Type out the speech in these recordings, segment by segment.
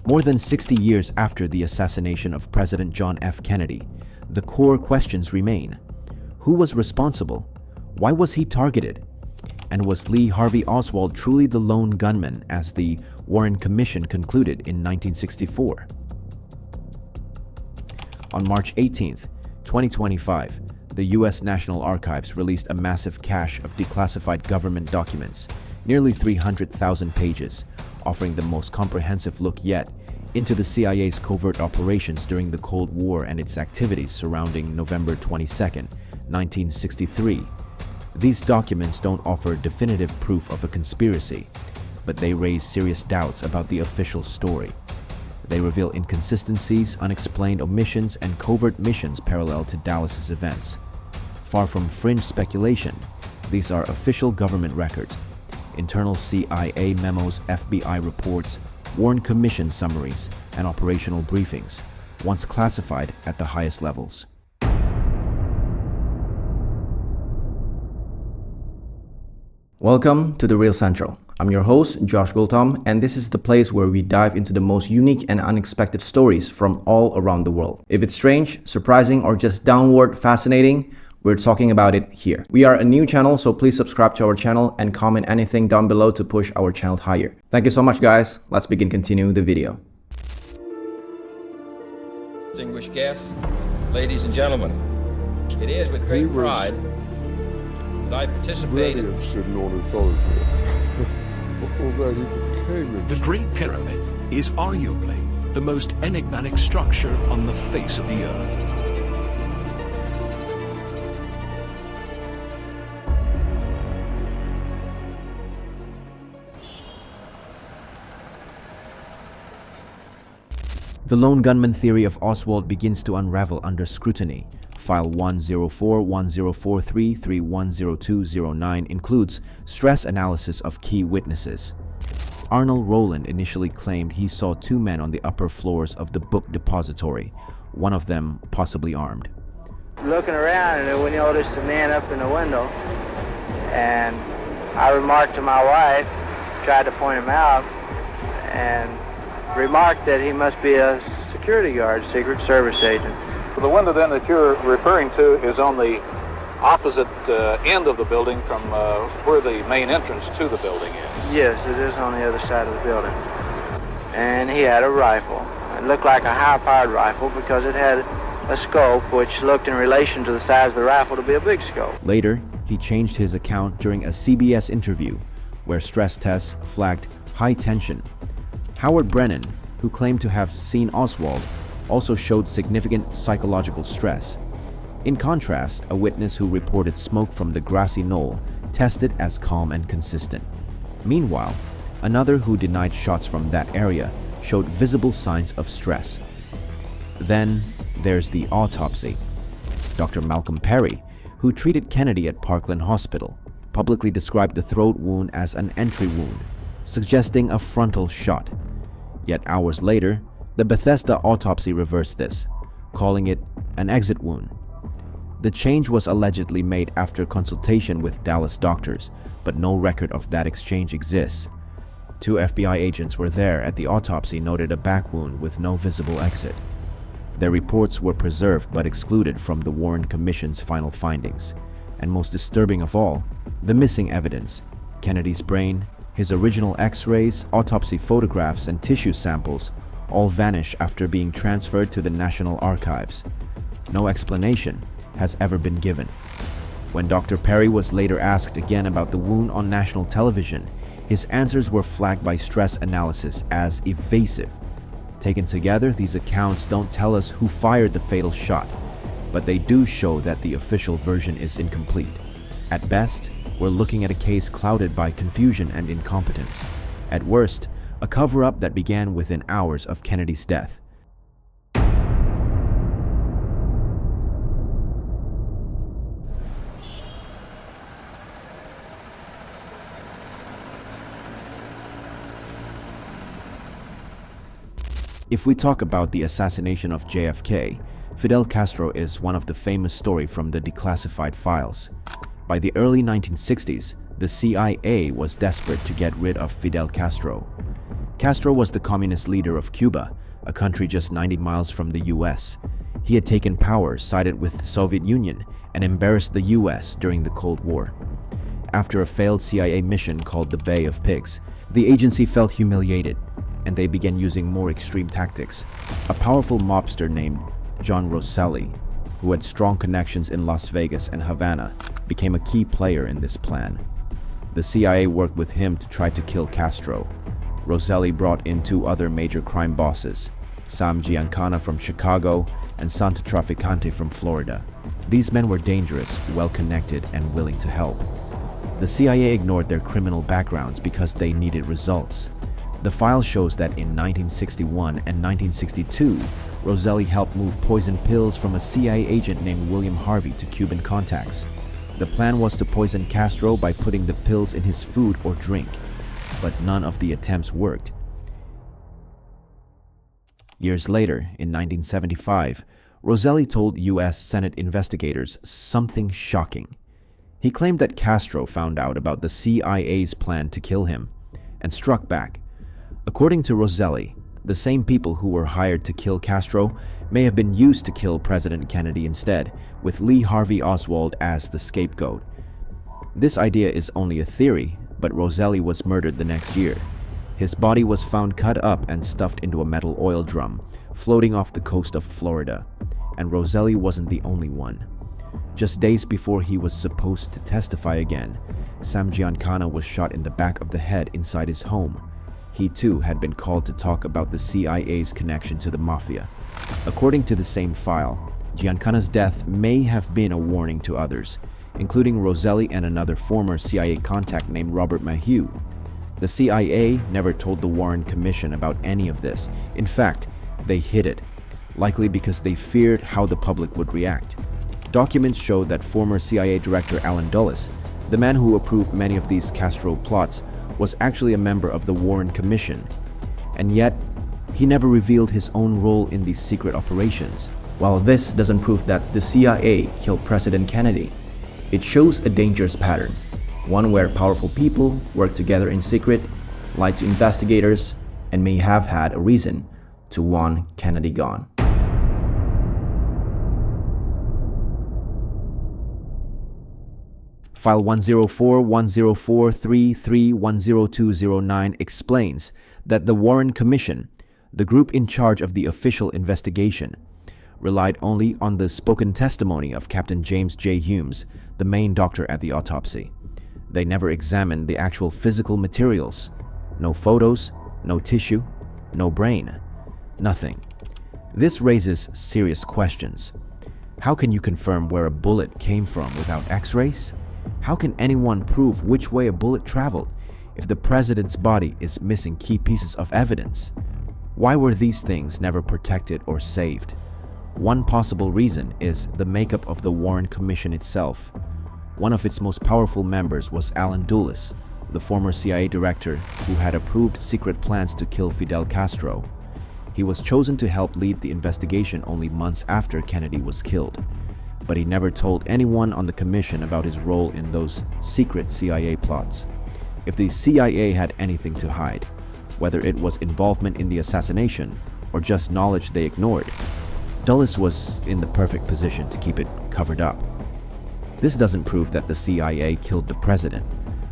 More than 60 years after the assassination of President John F. Kennedy, the core questions remain. Who was responsible? Why was he targeted? And was Lee Harvey Oswald truly the lone gunman, as the Warren Commission concluded in 1964? On March 18, 2025, the U.S. National Archives released a massive cache of declassified government documents, nearly 300,000 pages, offering the most comprehensive look yet into the CIA's covert operations during the Cold War and its activities surrounding November 22, 1963. These documents don't offer definitive proof of a conspiracy, but they raise serious doubts about the official story. They reveal inconsistencies, unexplained omissions, and covert missions parallel to Dallas's events. Far from fringe speculation, these are official government records, internal CIA memos, FBI reports, Warren Commission summaries, and operational briefings, once classified at the highest levels. Welcome to The Real Central. I'm your host, Josh Gultom, and this is the place where we dive into the most unique and unexpected stories from all around the world. If it's strange, surprising, or just downward fascinating, we're talking about it here. We are a new channel, so please subscribe to our channel and comment anything down below to push our channel higher. Thank you so much, guys. Let's continuing the video. Distinguished guests, ladies and gentlemen, it is with great pride that I participate in on authority. Although he became The Great Pyramid is arguably the most enigmatic structure on the face of the earth. The lone gunman theory of Oswald begins to unravel under scrutiny. File 104-1043-310209 includes stress analysis of key witnesses. Arnold Rowland initially claimed he saw two men on the upper floors of the book depository, one of them possibly armed. Looking around, and we noticed a man up in the window, and I remarked to my wife, tried to point him out, and remarked that he must be a security guard, Secret Service agent. The window then that you're referring to is on the opposite end of the building from where the main entrance to the building is. Yes, it is on the other side of the building. And he had a rifle. It looked like a high-powered rifle because it had a scope which looked in relation to the size of the rifle to be a big scope. Later, he changed his account during a CBS interview where stress tests flagged high tension. Howard Brennan, who claimed to have seen Oswald, also showed significant psychological stress. In contrast, a witness who reported smoke from the grassy knoll tested as calm and consistent. Meanwhile, another who denied shots from that area showed visible signs of stress. Then there's the autopsy. Dr. Malcolm Perry, who treated Kennedy at Parkland Hospital, publicly described the throat wound as an entry wound, suggesting a frontal shot. Yet hours later, the Bethesda autopsy reversed this, calling it an exit wound. The change was allegedly made after consultation with Dallas doctors, but no record of that exchange exists. Two FBI agents were there at the autopsy noted a back wound with no visible exit. Their reports were preserved but excluded from the Warren Commission's final findings. And most disturbing of all, the missing evidence: Kennedy's brain, his original X-rays, autopsy photographs, and tissue samples all vanish after being transferred to the National Archives. No explanation has ever been given. When Dr. Perry was later asked again about the wound on national television, his answers were flagged by stress analysis as evasive. Taken together, these accounts don't tell us who fired the fatal shot, but they do show that the official version is incomplete. At best, we're looking at a case clouded by confusion and incompetence. At worst, a cover-up that began within hours of Kennedy's death. If we talk about the assassination of JFK, Fidel Castro is one of the famous stories from the declassified files. By the early 1960s, the CIA was desperate to get rid of Fidel Castro. Castro was the communist leader of Cuba, a country just 90 miles from the US. He had taken power, sided with the Soviet Union, and embarrassed the US during the Cold War. After a failed CIA mission called the Bay of Pigs, the agency felt humiliated, and they began using more extreme tactics. A powerful mobster named John Rosselli, who had strong connections in Las Vegas and Havana, became a key player in this plan. The CIA worked with him to try to kill Castro. Rosselli brought in two other major crime bosses, Sam Giancana from Chicago and Santa Traficante from Florida. These men were dangerous, well-connected, and willing to help. The CIA ignored their criminal backgrounds because they needed results. The file shows that in 1961 and 1962, Rosselli helped move poison pills from a CIA agent named William Harvey to Cuban contacts. The plan was to poison Castro by putting the pills in his food or drink, but none of the attempts worked. Years later, in 1975, Rosselli told US Senate investigators something shocking. He claimed that Castro found out about the CIA's plan to kill him and struck back. According to Rosselli, the same people who were hired to kill Castro may have been used to kill President Kennedy instead, with Lee Harvey Oswald as the scapegoat. This idea is only a theory, but Rosselli was murdered the next year. His body was found cut up and stuffed into a metal oil drum, floating off the coast of Florida. And Rosselli wasn't the only one. Just days before he was supposed to testify again, Sam Giancana was shot in the back of the head inside his home. He too had been called to talk about the CIA's connection to the Mafia. According to the same file, Giancana's death may have been a warning to others, including Rosselli and another former CIA contact named Robert Maheu. The CIA never told the Warren Commission about any of this. In fact, they hid it, likely because they feared how the public would react. Documents showed that former CIA Director Allen Dulles, the man who approved many of these Castro plots, was actually a member of the Warren Commission. And yet, he never revealed his own role in these secret operations. While this doesn't prove that the CIA killed President Kennedy, it shows a dangerous pattern, one where powerful people work together in secret, lied to investigators, and may have had a reason to want Kennedy gone. File 104-104-33-10209 explains that the Warren Commission, the group in charge of the official investigation, relied only on the spoken testimony of Captain James J. Humes, the main doctor at the autopsy. They never examined the actual physical materials. No photos, no tissue, no brain, nothing. This raises serious questions. How can you confirm where a bullet came from without x-rays? How can anyone prove which way a bullet traveled if the president's body is missing key pieces of evidence? Why were these things never protected or saved? One possible reason is the makeup of the Warren Commission itself. One of its most powerful members was Allen Dulles, the former CIA director who had approved secret plans to kill Fidel Castro. He was chosen to help lead the investigation only months after Kennedy was killed, but he never told anyone on the commission about his role in those secret CIA plots. If the CIA had anything to hide, whether it was involvement in the assassination or just knowledge they ignored, Dulles was in the perfect position to keep it covered up. This doesn't prove that the CIA killed the president,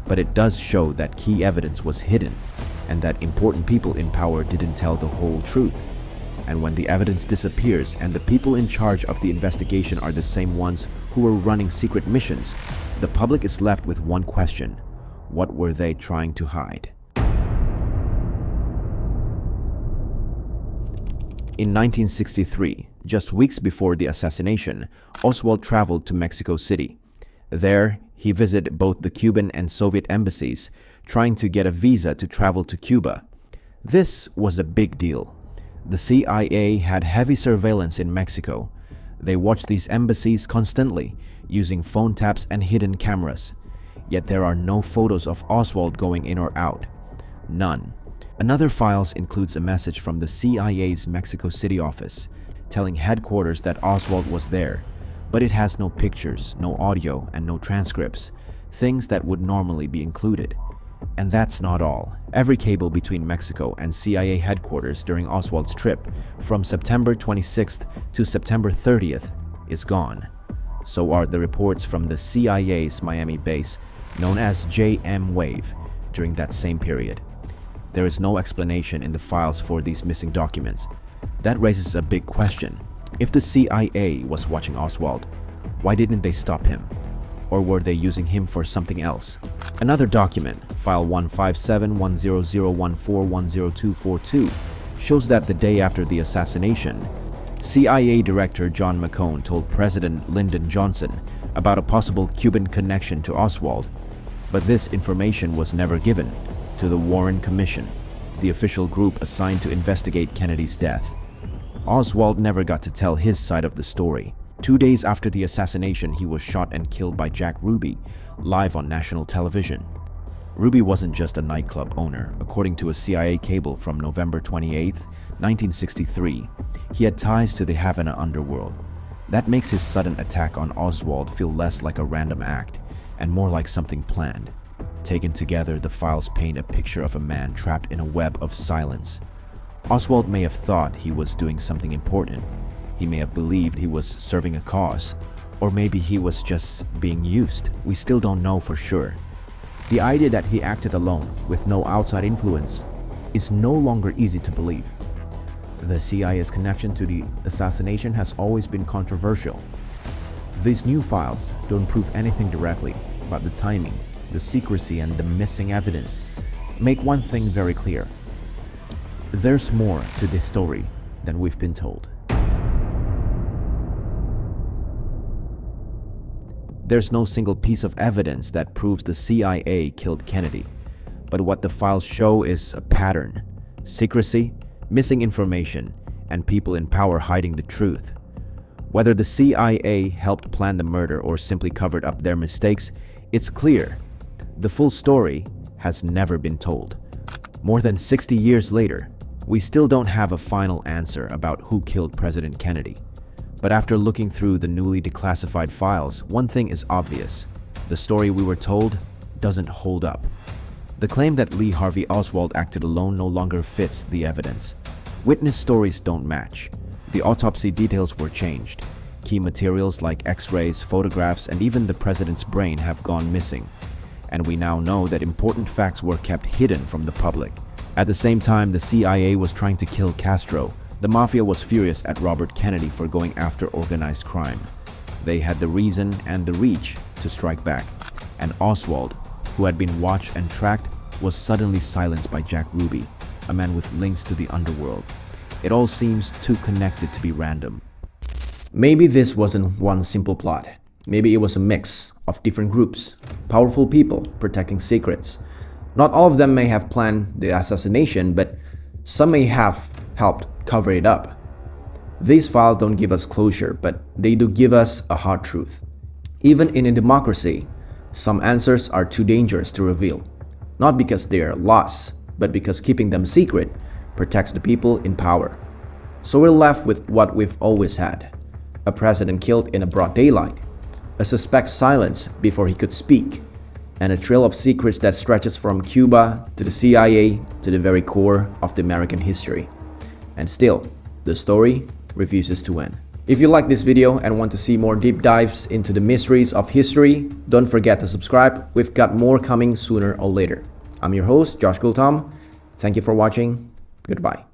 but it does show that key evidence was hidden and that important people in power didn't tell the whole truth. And when the evidence disappears and the people in charge of the investigation are the same ones who were running secret missions, the public is left with one question: what were they trying to hide? In 1963, just weeks before the assassination, Oswald traveled to Mexico City. There, he visited both the Cuban and Soviet embassies, trying to get a visa to travel to Cuba. This was a big deal. The CIA had heavy surveillance in Mexico. They watched these embassies constantly, using phone taps and hidden cameras. Yet there are no photos of Oswald going in or out. None. Another file includes a message from the CIA's Mexico City office, telling headquarters that Oswald was there, but it has no pictures, no audio, and no transcripts, things that would normally be included. And that's not all. Every cable between Mexico and CIA headquarters during Oswald's trip from September 26th to September 30th is gone. So are the reports from the CIA's Miami base, known as JM Wave, during that same period. There is no explanation in the files for these missing documents. That raises a big question. If the CIA was watching Oswald, why didn't they stop him? Or were they using him for something else? Another document, file 157-10014-10242, shows that the day after the assassination, CIA Director John McCone told President Lyndon Johnson about a possible Cuban connection to Oswald, but this information was never given to the Warren Commission, the official group assigned to investigate Kennedy's death. Oswald never got to tell his side of the story. 2 days after the assassination, he was shot and killed by Jack Ruby, live on national television. Ruby wasn't just a nightclub owner. According to a CIA cable from November 28, 1963, he had ties to the Havana underworld. That makes his sudden attack on Oswald feel less like a random act and more like something planned. Taken together, the files paint a picture of a man trapped in a web of silence. Oswald may have thought he was doing something important. He may have believed he was serving a cause, or maybe he was just being used. We still don't know for sure. The idea that he acted alone, with no outside influence, is no longer easy to believe. The CIA's connection to the assassination has always been controversial. These new files don't prove anything directly, but the timing, the secrecy, and the missing evidence make one thing very clear. There's more to this story than we've been told. There's no single piece of evidence that proves the CIA killed Kennedy, but what the files show is a pattern: secrecy, missing information, and people in power hiding the truth. Whether the CIA helped plan the murder or simply covered up their mistakes, it's clear. The full story has never been told. More than 60 years later, we still don't have a final answer about who killed President Kennedy. But after looking through the newly declassified files, one thing is obvious. The story we were told doesn't hold up. The claim that Lee Harvey Oswald acted alone no longer fits the evidence. Witness stories don't match. The autopsy details were changed. Key materials like X-rays, photographs, and even the president's brain have gone missing. And we now know that important facts were kept hidden from the public. At the same time, the CIA was trying to kill Castro. The Mafia was furious at Robert Kennedy for going after organized crime. They had the reason and the reach to strike back. And Oswald, who had been watched and tracked, was suddenly silenced by Jack Ruby, a man with links to the underworld. It all seems too connected to be random. Maybe this wasn't one simple plot. Maybe it was a mix of different groups, powerful people protecting secrets. Not all of them may have planned the assassination, but some may have helped cover it up. These files don't give us closure, but they do give us a hard truth. Even in a democracy, some answers are too dangerous to reveal. Not because they are lost, but because keeping them secret protects the people in power. So we're left with what we've always had: a president killed in a broad daylight, a suspect silenced before he could speak, and a trail of secrets that stretches from Cuba to the CIA to the very core of the American history. And still, the story refuses to end. If you like this video and want to see more deep dives into the mysteries of history, don't forget to subscribe. We've got more coming sooner or later. I'm your host, Josh Gultam. Thank you for watching. Goodbye.